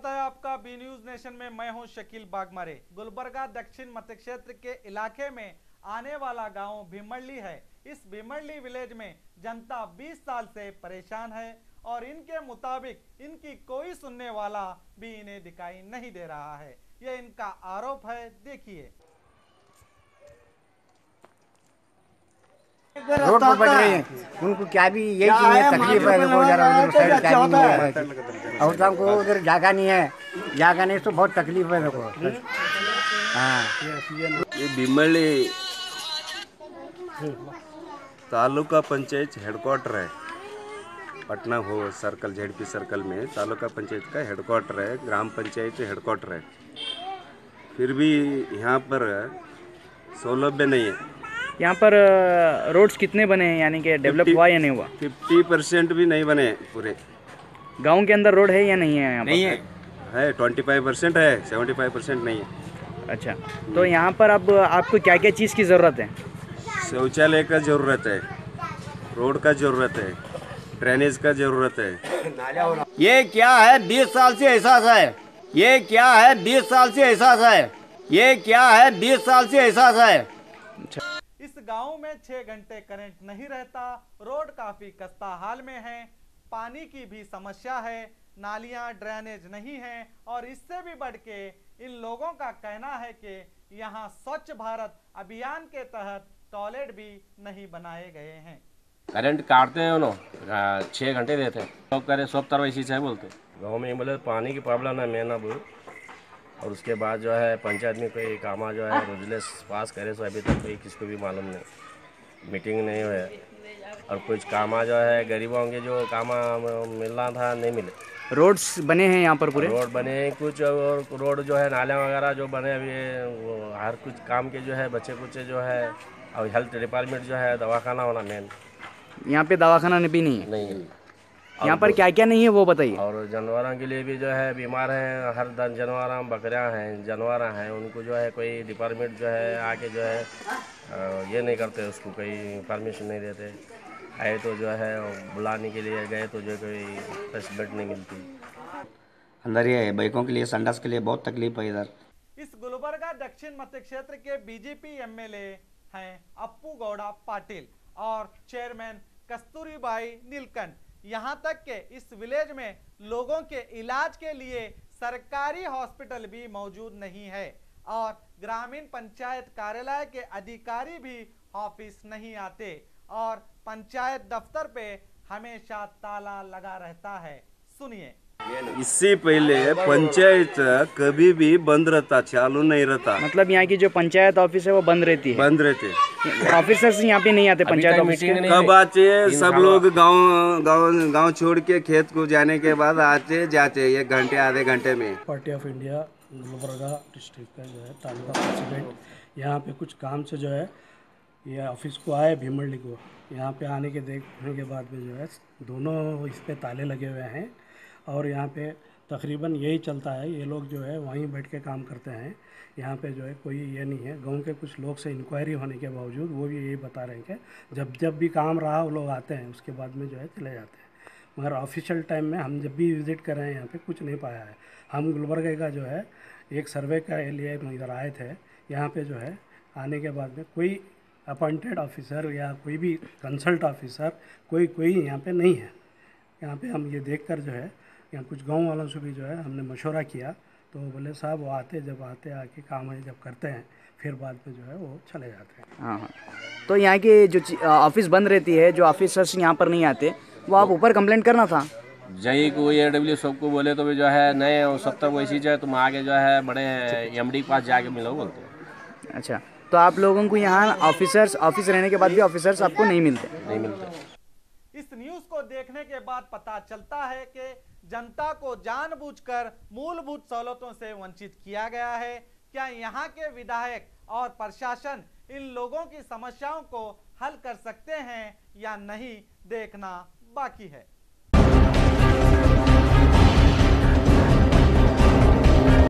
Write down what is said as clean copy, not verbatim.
स्वागत है आपका बी न्यूज नेशन में। मैं हूं शकील बागमारे। गुलबर्गा दक्षिण मध्य क्षेत्र के इलाके में आने वाला गांव भीमरली है। इस भीमरली विलेज में जनता 20 साल से परेशान है और इनके मुताबिक इनकी कोई सुनने वाला भी इन्हें दिखाई नहीं दे रहा है। ये इनका आरोप है, देखिए। रोड पर बैठ रही हैं, उनको क्या भी यही चीज है, तकलीफ है। देखो जरा उधर साइड क्या नहीं है और तो हमको उधर जगह नहीं है, जगह नहीं तो बहुत तकलीफ है। देखो हाँ, ये भीमरली तालुका पंचायत हेडक्वार्टर है। पटना हो सर्कल जेडपी सर्कल में तालुका पंचायत का हेडक्वार्टर है, ग्राम पंचायत हेडक्वार्टर है। फिर भी यहाँ पर सौलभ्य नहीं है। यहाँ पर रोड्स कितने बने हैं, यानी कि डेवलप हुआ या नहीं हुआ? 50% भी नहीं बने पूरे। गांव के अंदर रोड है या नहीं है? यहाँ नहीं है 25% है, 75% नहीं है। अच्छा, तो यहाँ पर अब आपको क्या क्या चीज़ की ज़रूरत है? शौचालय का ज़रूरत है, रोड का ज़रूरत है, ड्रेनेज का ज़रूरत है। ये क्या है 20 साल से एहसास है, ये क्या है 20 साल से एहसास है, ये क्या है 20 साल से एहसास है। इस गांव में 6 घंटे करंट नहीं रहता। रोड काफी खस्ता हाल में है, पानी की भी समस्या है, नालियां ड्रेनेज नहीं है और इससे भी बढ़ के इन लोगों का कहना है कि यहां स्वच्छ भारत अभियान के तहत टॉयलेट भी नहीं बनाए गए हैं। करंट काटते हैं उन्होंने 6 घंटे देते हैं, सब करे सब तरह इसी से बोलते। गाँव में बोले पानी की प्रॉब्लम है मेन अब, और उसके बाद जो है पंचायत में कोई कामा जो है रोजलेस पास करे सो अभी तक कोई किसको भी मालूम नहीं, मीटिंग नहीं हुए। और कुछ कामा जो है गरीबों के जो कामा मिलना था नहीं मिले। रोड्स बने हैं यहाँ पर पूरे? रोड बने कुछ, और रोड जो है नाले वगैरह जो बने अभी हर कुछ काम के जो है बच्चे कुछ जो है, और हेल्थ डिपार्टमेंट जो है दवाखाना होना मेन। यहाँ पे दवाखाना भी नहीं है? नहीं है। यहाँ पर क्या क्या नहीं है वो बताइए। और जानवरों के लिए भी जो है बीमार हैं, हर जानवर बकरियाँ हैं, जानवर हैं, उनको जो है कोई डिपार्टमेंट जो है आके जो है ये नहीं करते, उसको कोई परमिशन नहीं देते। आए तो जो है बुलाने के लिए गए तो जो कोई फैसिलिटी नहीं मिलती। अंदर ये बाइकों के लिए संडास के लिए बहुत तकलीफ है इधर। इस गुलबर्गा दक्षिण मध्य क्षेत्र के बीजेपी एमएलए हैं अप्पू गौड़ा पाटिल और चेयरमैन कस्तूरीबाई नीलकंठ। यहाँ तक के इस विलेज में लोगों के इलाज के लिए सरकारी हॉस्पिटल भी मौजूद नहीं है और ग्रामीण पंचायत कार्यालय के अधिकारी भी ऑफिस नहीं आते और पंचायत दफ्तर पे हमेशा ताला लगा रहता है। सुनिए। इससे पहले पंचायत कभी भी बंद रहता, चालू नहीं रहता। मतलब यहाँ की जो पंचायत ऑफिस है वो बंद रहती है? बंद रहते। ऑफिसर्स यहाँ पे नहीं आते पंचायत ऑफिस के? कब आते? सब लोग गांव छोड़ के खेत को जाने के बाद आते जाते 1 घंटे आधे घंटे में। Party of India Gulbarga district का जो है तालुका प्रेसिडेंट यहाँ पे कुछ काम से जो है ये ऑफिस को आए भीमरली को। यहाँ पे आने के देखने के बाद में जो है दोनों इस पे ताले लगे हुए हैं और यहाँ पे तकरीबन यही चलता है। ये लोग जो है वहीं बैठ के काम करते हैं। यहाँ पे जो है कोई ये नहीं है। गांव के कुछ लोग से इंक्वायरी होने के बावजूद वो भी यही बता रहे हैं कि जब भी काम रहा वो लोग आते हैं, उसके बाद में जो है चले जाते हैं। मगर ऑफिशियल टाइम में हम जब भी विज़िट कर रहे हैं यहाँ पे कुछ नहीं पाया है। हम गुलबर्गा का जो है एक सर्वे के लिए इधर आए थे। यहाँ पे जो है आने के बाद में कोई अपॉइंटेड ऑफिसर या कोई भी कंसल्ट ऑफिसर कोई यहाँ पे नहीं है। यहाँ पे हम ये देखकर जो है यहाँ कुछ गांव वालों से भी जो है हमने मशवरा किया तो बोले साहब वो जब आते आके काम है जब करते हैं फिर बाद में जो है वो चले जाते हैं। हाँ, तो यहाँ की जो ऑफिस बंद रहती है, जो ऑफिसर्स यहाँ पर नहीं आते, वो आप ऊपर कंप्लेंट करना था। जई को AW सबको बोले तो भी जो है नहीं, सब तक वैसी जो है तुम आगे जो है बड़े MD के पास जाके मिलो बोलते हैं। अच्छा, तो आप लोगों को यहाँ ऑफिस रहने के बाद भी ऑफिसर्स आपको नहीं मिलते? इस न्यूज को देखने के बाद पता चलता है कि जनता को जानबूझकर मूलभूत सहूलतों से वंचित किया गया है। क्या यहाँ के विधायक और प्रशासन इन लोगों की समस्याओं को हल कर सकते हैं या नहीं, देखना बाकी है।